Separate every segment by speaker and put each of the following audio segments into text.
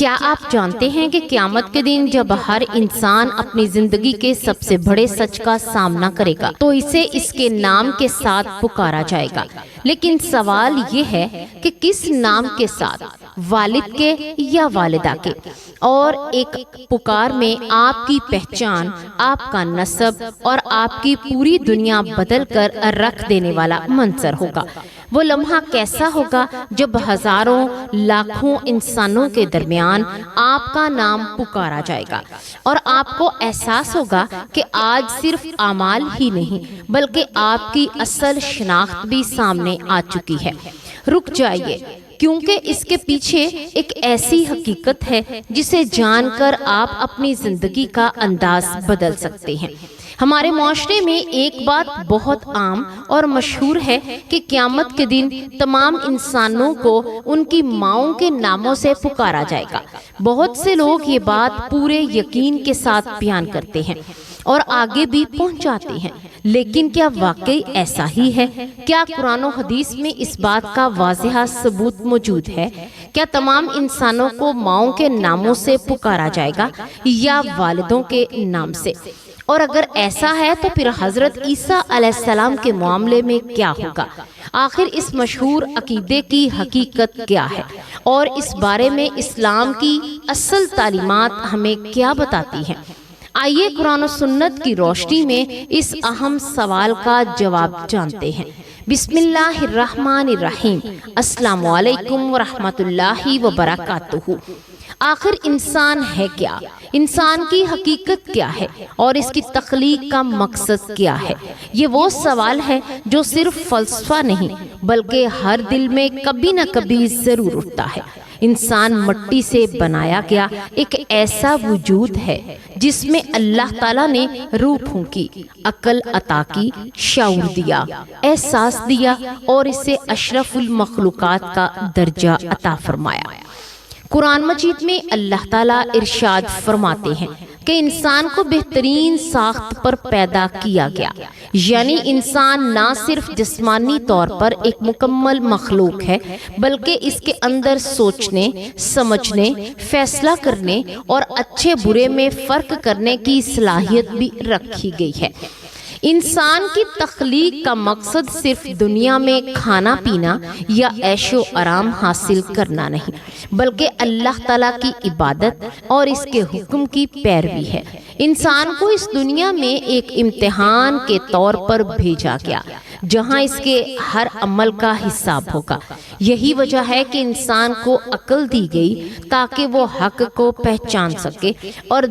Speaker 1: کیا آپ جانتے ہیں کہ قیامت کے دن جب ہر انسان اپنی زندگی کے سب سے بڑے سچ کا سامنا کرے گا تو اسے اس کے نام کے ساتھ پکارا جائے گا، لیکن سوال یہ ہے کہ کس نام کے ساتھ، والد کے یا والدہ کے؟ اور ایک پکار میں آپ کی پہچان، آپ کا نسب اور آپ کی پوری دنیا بدل کر رکھ دینے والا منظر ہوگا۔ وہ لمحہ کیسا ہوگا جب ہزاروں لاکھوں انسانوں کے درمیان آپ کا نام پکارا جائے گا اور آپ کو احساس ہوگا کہ آج صرف اعمال ہی نہیں بلکہ آپ کی اصل شناخت بھی سامنے آ چکی ہے۔ رک جائیے، کیونکہ اس کے پیچھے ایک ایسی حقیقت ہے جسے جان کر آپ اپنی زندگی کا انداز بدل سکتے ہیں۔ ہمارے معاشرے میں ایک بات بہت عام اور مشہور ہے کہ قیامت کے دن تمام انسانوں کو ان کی ماؤں کے ناموں سے پکارا جائے گا۔ بہت سے لوگ یہ بات پورے یقین کے ساتھ بیان کرتے ہیں اور آگے بھی پہنچاتے ہیں، لیکن کیا واقعی ایسا ہی ہے؟ کیا قرآن و حدیث میں اس بات کا واضح ثبوت موجود ہے؟ کیا تمام انسانوں کو ماؤں کے ناموں سے پکارا جائے گا یا والدوں کے نام سے؟ اور اگر ایسا ہے تو پھر حضرت عیسیٰ علیہ السلام کے معاملے میں کیا ہوگا؟ آخر اس مشہور عقیدے کی حقیقت کیا ہے اور اس بارے میں اسلام کی اصل تعلیمات ہمیں کیا بتاتی ہیں؟ آئیے قرآن و سنت کی روشنی میں اس اہم سوال کا جواب جانتے ہیں۔ بسم اللہ الرحمن الرحیم۔ السلام علیکم ورحمۃ اللہ وبرکاتہ۔ آخر انسان ہے کیا؟ انسان کی حقیقت کیا ہے اور اس کی تخلیق کا مقصد کیا ہے؟ یہ وہ سوال ہے جو صرف فلسفہ نہیں بلکہ ہر دل میں کبھی نہ کبھی ضرور اٹھتا ہے۔ انسان مٹی سے بنایا گیا ایک ایسا وجود ہے جس میں اللہ تعالیٰ نے روح پھونکی، عقل عطا کی، شعور دیا، احساس دیا اور اسے اشرف المخلوقات کا درجہ عطا فرمایا۔ قرآن مجید میں اللہ تعالیٰ ارشاد فرماتے ہیں کہ انسان کو بہترین ساخت پر پیدا کیا گیا، یعنی انسان نہ صرف جسمانی طور پر ایک مکمل مخلوق ہے بلکہ اس کے اندر سوچنے، سمجھنے، فیصلہ کرنے اور اچھے برے میں فرق کرنے کی صلاحیت بھی رکھی گئی ہے۔ انسان کی تخلیق کا مقصد صرف دنیا میں کھانا پینا یا عیش و آرام حاصل کرنا نہیں بلکہ اللہ تعالیٰ کی عبادت اور اس کے حکم کی پیروی ہے۔ انسان کو اس دنیا میں ایک امتحان کے طور پر بھیجا گیا جہاں اس کے ہر عمل کا حساب ہوگا۔ یہی وجہ ہے کہ انسان کو عقل دی گئی تاکہ وہ حق کو پہچان سکے اور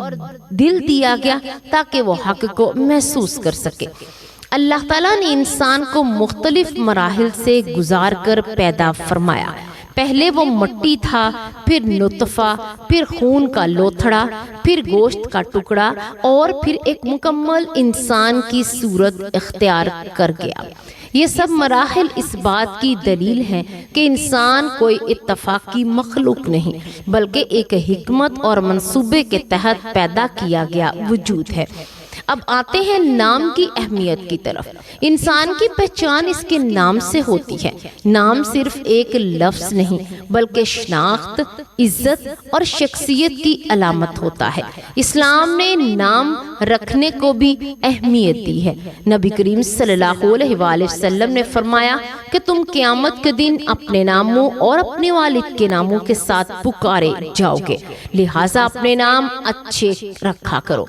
Speaker 1: دل دیا گیا تاکہ وہ حق کو محسوس کر سکے۔ اللہ تعالیٰ نے انسان کو مختلف مراحل سے گزار کر پیدا فرمایا۔ پہلے وہ مٹی تھا، پھر نطفہ، پھر خون کا لوتھڑا، پھر گوشت کا ٹکڑا اور پھر ایک مکمل انسان کی صورت اختیار کر گیا۔ یہ سب مراحل اس بات کی دلیل ہیں کہ انسان کوئی اتفاقی مخلوق نہیں بلکہ ایک حکمت اور منصوبے کے تحت پیدا کیا گیا وجود ہے۔ اب آتے ہیں نام کی اہمیت کی طرف۔ انسان کی پہچان اس کے نام سے ہوتی ہے۔ نام صرف ایک لفظ نہیں بلکہ شناخت، عزت اور شخصیت کی علامت ہوتا ہے۔ اسلام نے نام رکھنے کو بھی اہمیت دی ہے۔ نبی کریم صلی اللہ علیہ وآلہ وسلم نے فرمایا کہ تم قیامت کے دن اپنے ناموں اور اپنے والد کے ناموں کے ساتھ پکارے جاؤ گے، لہٰذا اپنے نام اچھے رکھا کرو۔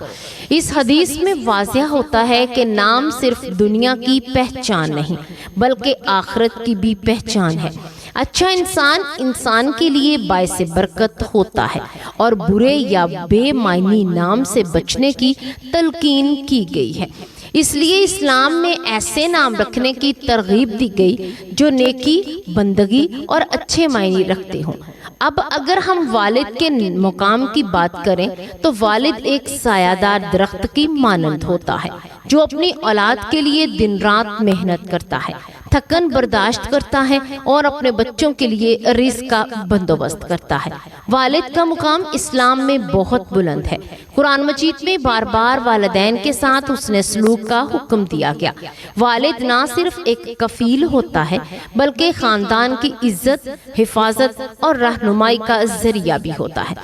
Speaker 1: اس حدیث میں واضح ہوتا ہے کہ نام صرف دنیا کی پہچان نہیں بلکہ آخرت کی بھی پہچان ہے۔ اچھا انسان انسان کے لیے باعث برکت ہوتا ہے اور برے یا بے معنی نام سے بچنے کی تلقین کی گئی ہے۔ اس لیے اسلام میں ایسے نام رکھنے کی ترغیب دی گئی جو نیکی، بندگی اور اچھے معنی رکھتے ہوں۔ اب اگر ہم والد کے مقام کی بات کریں تو والد ایک سایہ دار درخت کی مانند ہوتا ہے جو اپنی اولاد کے لیے دن رات محنت کرتا ہے، تھکن برداشت کرتا ہے اور اپنے بچوں کے لیے رزق کا بندوبست کرتا ہے۔ والد کا مقام اسلام میں بہت بلند ہے۔ قرآن مجید میں بار بار والدین کے ساتھ حسن سلوک کا حکم دیا گیا۔ والد نہ صرف ایک کفیل ہوتا ہے بلکہ خاندان کی عزت، حفاظت اور رہنمائی کا ذریعہ بھی ہوتا ہے۔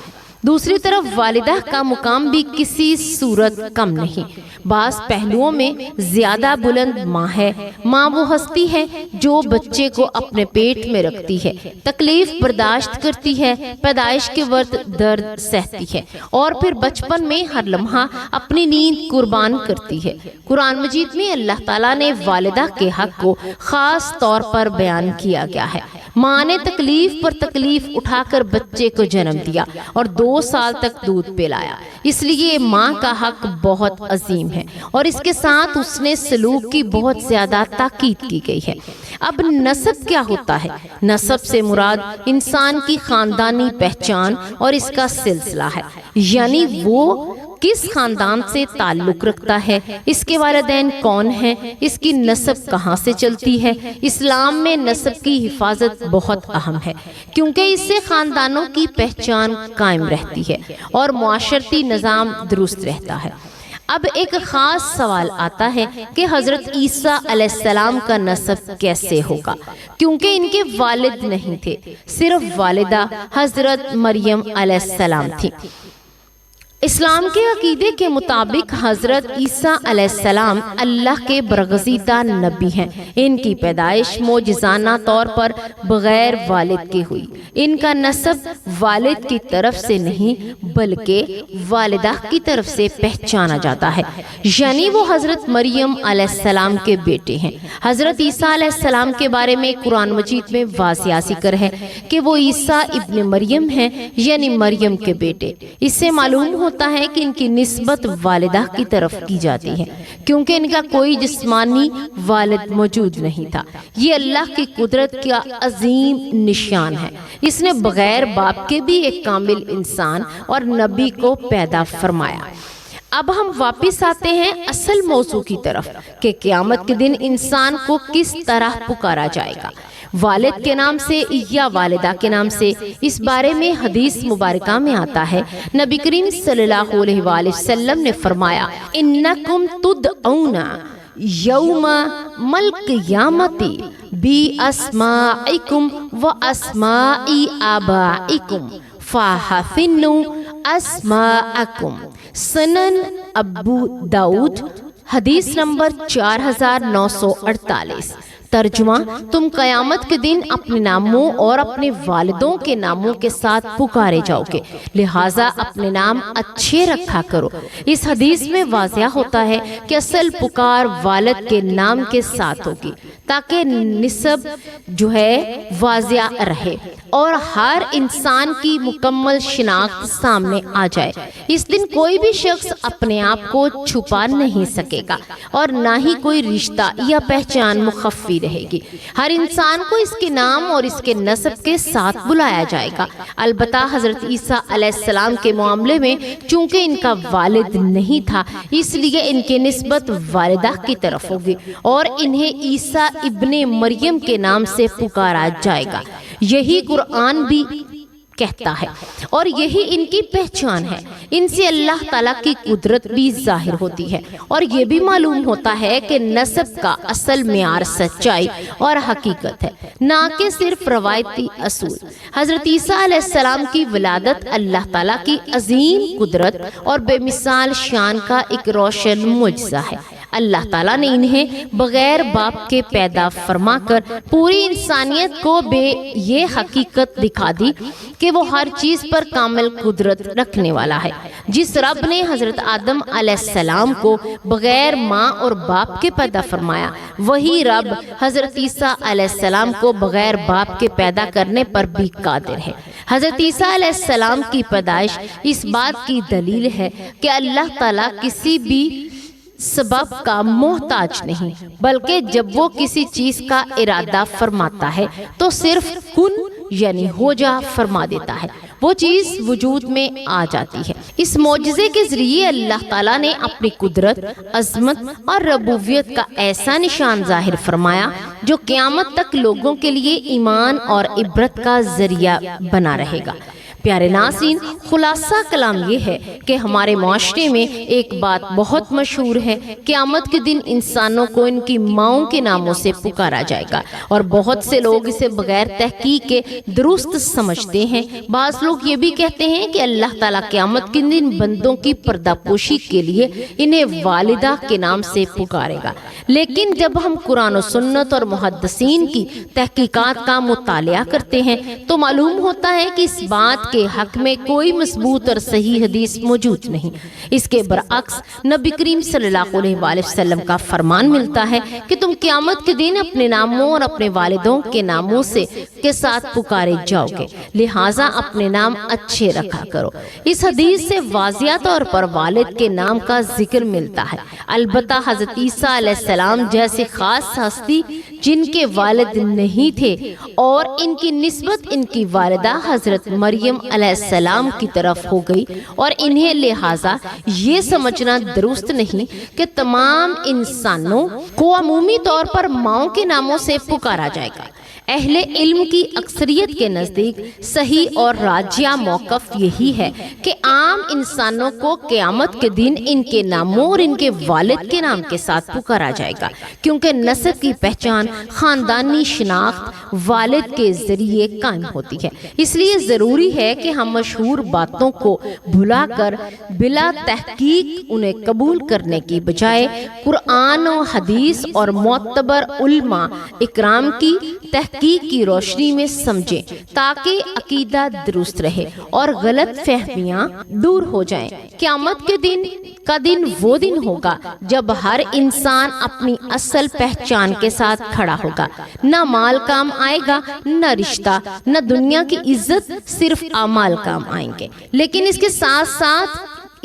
Speaker 1: دوسری طرف والدہ کا مقام بھی کسی صورت کم نہیں، بعض پہلوؤں میں زیادہ بلند ماں ہے۔ ماں وہ ہستی ہے جو بچے کو اپنے پیٹ میں رکھتی ہے، تکلیف برداشت کرتی ہے، پیدائش کے وقت درد سہتی ہے اور پھر بچپن میں ہر لمحہ اپنی نیند قربان کرتی ہے۔ قرآن مجید میں اللہ تعالیٰ نے والدہ کے حق کو خاص طور پر بیان کیا گیا ہے۔ ماں نے تکلیف پر تکلیف اٹھا کر بچے کو جنم دیا اور 2 سال تک دودھ پلایا، اس لیے ماں کا حق بہت عظیم ہے اور اس کے ساتھ اس نے سلوک کی بہت زیادہ تاکید کی گئی ہے۔ اب نسب کیا ہوتا ہے؟ نسب سے مراد انسان کی خاندانی پہچان اور اس کا سلسلہ ہے، یعنی وہ کس خاندان سے تعلق رکھتا ہے، اس کے والدین کون ہیں، اس کی نسب کہاں سے چلتی ہے۔ اسلام میں نسب کی حفاظت بہت اہم ہے کیونکہ اس سے خاندانوں کی پہچان قائم رہتی ہے اور معاشرتی نظام درست رہتا ہے۔ اب ایک خاص سوال آتا ہے کہ حضرت عیسیٰ علیہ السلام کا نسب کیسے ہوگا، کیونکہ ان کے والد نہیں تھے، صرف والدہ حضرت مریم علیہ السلام تھی۔ اسلام کے عقیدے کے مطابق حضرت عیسیٰ علیہ السلام اللہ کے برگزیدہ نبی ہیں۔ ان کی پیدائش معجزانہ طور پر بغیر والد کے ہوئی۔ ان کا نسب والد کی طرف سے نہیں بلکہ والدہ کی طرف سے پہچانا جاتا ہے، یعنی وہ حضرت مریم علیہ السلام کے بیٹے ہیں۔ حضرت عیسیٰ علیہ السلام کے بارے میں قرآن مجید میں واضح ذکر ہے کہ وہ عیسیٰ ابن مریم ہیں، یعنی مریم کے بیٹے۔ اس سے معلوم ہوتا ہے کہ ان کی نسبت والدہ کی طرف کی جاتی ہے کیونکہ ان کا کوئی جسمانی والد موجود نہیں تھا۔ یہ اللہ کی قدرت کا عظیم نشان ہے، اس نے بغیر باپ کے بھی ایک کامل انسان اور نبی کو پیدا فرمایا۔ اب ہم واپس آتے ہیں اصل موضوع کی طرف کہ قیامت کے دن انسان کو کس طرح پکارا جائے گا، والد کے نام سے یا والدہ کے نام سے۔ اس بارے میں حدیث مبارکہ میں آتا ہے، نبی کریم صلی اللہ علیہ وآلہ وسلم نے فرمایا، انکم تدعون یوم القیامت باسمائکم واسماء آبائکم فحسنوا اسماءکم۔ سنن ابو داؤد، حدیث نمبر 4948۔ ترجمہ، تم قیامت کے دن اپنے ناموں اور اپنے والدوں کے ناموں کے ساتھ پکارے جاؤ گے، لہٰذا اپنے نام اچھے رکھا کرو۔ اس حدیث میں واضح ہوتا ہے کہ اصل پکار والد کے نام کے ساتھ ہوگی تاکہ نسب جو ہے واضح رہے اور ہر انسان کی مکمل شناخت سامنے آ جائے۔ اس دن کوئی بھی شخص اپنے آپ کو چھپا نہیں سکے گا اور نہ ہی کوئی رشتہ یا پہچان مخفی رہے گی۔ ہر انسان کو اس کے نام اور اس کے نسب کے ساتھ بلایا جائے گا۔ البتہ حضرت عیسیٰ علیہ السلام کے معاملے میں چونکہ ان کا والد نہیں تھا، اس لیے ان کی نسبت والدہ کی طرف ہوگی اور انہیں عیسیٰ ابن مریم کے نام سے پکارا جائے گا۔ یہی قرآن بھی کہتا ہے اور یہی ان کی پہچان ہے۔ ان سے اللہ تعالیٰ کی قدرت بھی ظاہر ہوتی ہے اور یہ بھی معلوم ہوتا ہے کہ نسب کا اصل معیار سچائی اور حقیقت ہے، نہ کہ صرف روایتی اصول۔ حضرت عیسیٰ علیہ السلام کی ولادت اللہ تعالیٰ کی عظیم قدرت اور بے مثال شان کا ایک روشن معجزہ ہے۔ اللہ تعالیٰ نے انہیں بغیر باپ کے پیدا فرما کر پوری انسانیت کو یہ حقیقت دکھا دی کہ وہ ہر چیز پر کامل قدرت رکھنے والا ہے۔ جس رب نے حضرت آدم علیہ السلام کو بغیر ماں اور باپ کے پیدا فرمایا، وہی رب حضرت عیسیٰ علیہ السلام کو بغیر باپ کے پیدا کرنے پر بھی قادر ہے۔ حضرت عیسیٰ علیہ السلام کی پیدائش اس بات کی دلیل ہے کہ اللہ تعالیٰ کسی بھی سبب کا محتاج نہیں، بلکہ جب وہ کسی چیز کا ارادہ فرماتا ہے تو صرف کن یعنی ہو جا فرما دیتا ہے۔ وہ چیز وجود میں آ جاتی ہے۔ اس معجزے کے ذریعے اللہ تعالیٰ نے اپنی قدرت، عظمت اور ربوبیت کا ایسا نشان ظاہر فرمایا جو قیامت تک لوگوں کے لیے ایمان اور عبرت کا ذریعہ بنا رہے گا۔ پیارے ناظرین، خلاصہ کلام یہ ہے کہ ہمارے معاشرے میں ایک بات بہت مشہور ہے، قیامت کے دن انسانوں کو ان کی ماؤں کے ناموں سے پکارا جائے گا، اور بہت سے لوگ اسے بغیر تحقیق کے درست سمجھتے ہیں۔ بعض لوگ یہ بھی کہتے ہیں کہ اللہ تعالیٰ قیامت کے دن بندوں کی پردہ پوشی کے لیے انہیں والدہ کے نام سے پکارے گا، لیکن جب ہم قرآن و سنت اور محدثین کی تحقیقات کا مطالعہ کرتے ہیں تو معلوم ہوتا ہے کہ اس بات کے حق میں کوئی مضبوط اور صحیح حدیث موجود نہیں۔ اس کے برعکس نبی کریم صلی اللہ علیہ وآلہ وسلم کا فرمان ملتا ہے کہ تم قیامت کے دن اپنے ناموں اور اپنے والدوں کے ناموں کے ساتھ پکارے جاؤ گے، لہٰذا اپنے نام اچھے رکھا کرو۔ اس حدیث سے واضح طور پر والد کے نام کا ذکر ملتا ہے۔ البتہ حضرت عیسیٰ علیہ السلام جیسے خاص ہستی جن کے والد نہیں تھے اور ان کی نسبت ان کی والدہ حضرت مریم علیہ السلام کی طرف ہو گئی، اور انہیں لہٰذا یہ سمجھنا درست نہیں کہ تمام انسانوں کو عمومی طور پر ماؤں کے ناموں سے پکارا جائے گا۔ اہل علم کی اکثریت کے نزدیک صحیح اور راجیہ موقف یہی ہے کہ عام انسانوں کو قیامت کے دن ان کے ناموں اور ان کے والد کے نام کے ساتھ پکارا جائے گا، کیونکہ نسب کی پہچان، خاندانی شناخت والد کے ذریعے قائم ہوتی ہے۔ اس لیے ضروری ہے کہ ہم مشہور باتوں کو بھلا کر بلا تحقیق انہیں قبول کرنے کی بجائے قرآن و حدیث اور معتبر علماء اکرام کی تحقیق کی روشنی میں سمجھیں، تاکہ عقیدہ درست رہے اور غلط فہمیاں دور ہو جائیں۔ قیامت کے دن کا دن وہ دن ہوگا جب ہر انسان اپنی اصل پہچان کے ساتھ کھڑا ہوگا۔ نہ مال کام آئے گا، نہ رشتہ، نہ دنیا کی عزت، صرف اعمال کام آئیں گے۔ لیکن اس کے ساتھ ساتھ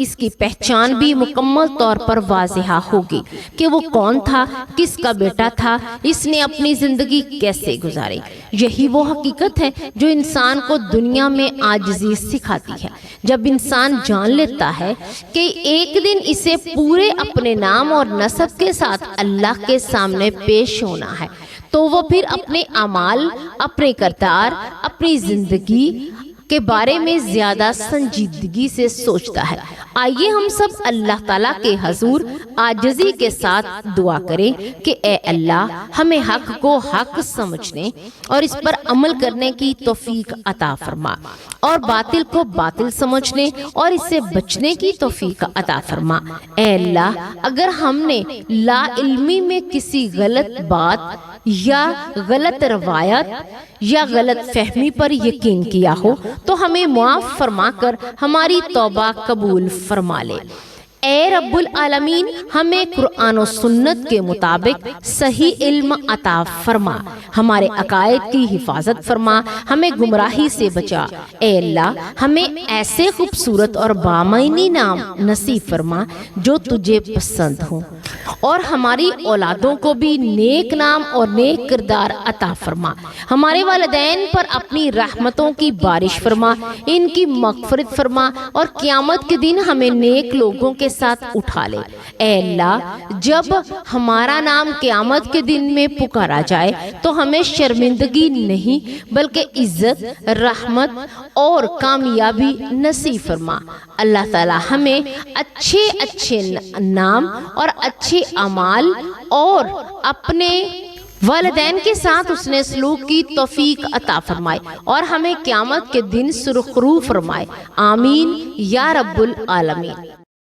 Speaker 1: اس کی پہچان بھی مکمل طور پر واضح ہوگی کہ وہ کون تھا، کس کا بیٹا تھا، اس نے اپنی زندگی کیسے گزاری۔ یہی وہ حقیقت ہے جو انسان کو دنیا میں عاجزی سکھاتی ہے۔ جب انسان جان لیتا ہے کہ ایک دن اسے پورے اپنے نام اور نسب کے ساتھ اللہ کے سامنے پیش ہونا ہے، تو وہ پھر اپنے اعمال، اپنے کردار، اپنی زندگی کے بارے میں زیادہ سنجیدگی سے سوچتا ہے۔ آئیے ہم سب اللہ تعالیٰ کے حضور عاجزی کے ساتھ دعا کریں کہ اے اللہ، ہمیں حق کو حق سمجھنے اور اس پر عمل کرنے کی توفیق عطا فرما، اور باطل کو باطل سمجھنے اور اس سے بچنے کی توفیق عطا فرما۔ اے اللہ، اگر ہم نے لا علمی میں کسی غلط بات یا غلط روایت یا غلط فہمی پر یقین کیا ہو تو ہمیں معاف فرما کر ہماری توبہ قبول فرما لے۔ اے رب العالمین، ہمیں قرآن و سنت کے مطابق صحیح علم عطا فرما، ہمارے عقائد کی حفاظت فرما، ہمیں گمراہی سے بچا۔ اے اللہ، ہمیں ایسے خوبصورت اور بامعنی نام نصیب فرما جو تجھے پسند ہوں، اور ہماری اولادوں کو بھی نیک نام اور نیک کردار عطا فرما۔ ہمارے والدین پر اپنی رحمتوں کی بارش فرما، ان کی مغفرت فرما، اور قیامت کے دن ہمیں نیک لوگوں کے ساتھ اٹھا لے۔ اے اللہ، جب ہمارا نام قیامت کے دن میں پکارا جائے تو ہمیں شرمندگی نہیں بلکہ عزت، رحمت اور کامیابی نصیب فرما۔ اللہ تعالی ہمیں اچھے نام اور اچھے اعمال اور اپنے والدین کے ساتھ اس نے سلوک کی توفیق عطا فرمائے، اور ہمیں قیامت کے دن سرخرو فرمائے۔ آمین یا رب العالمین۔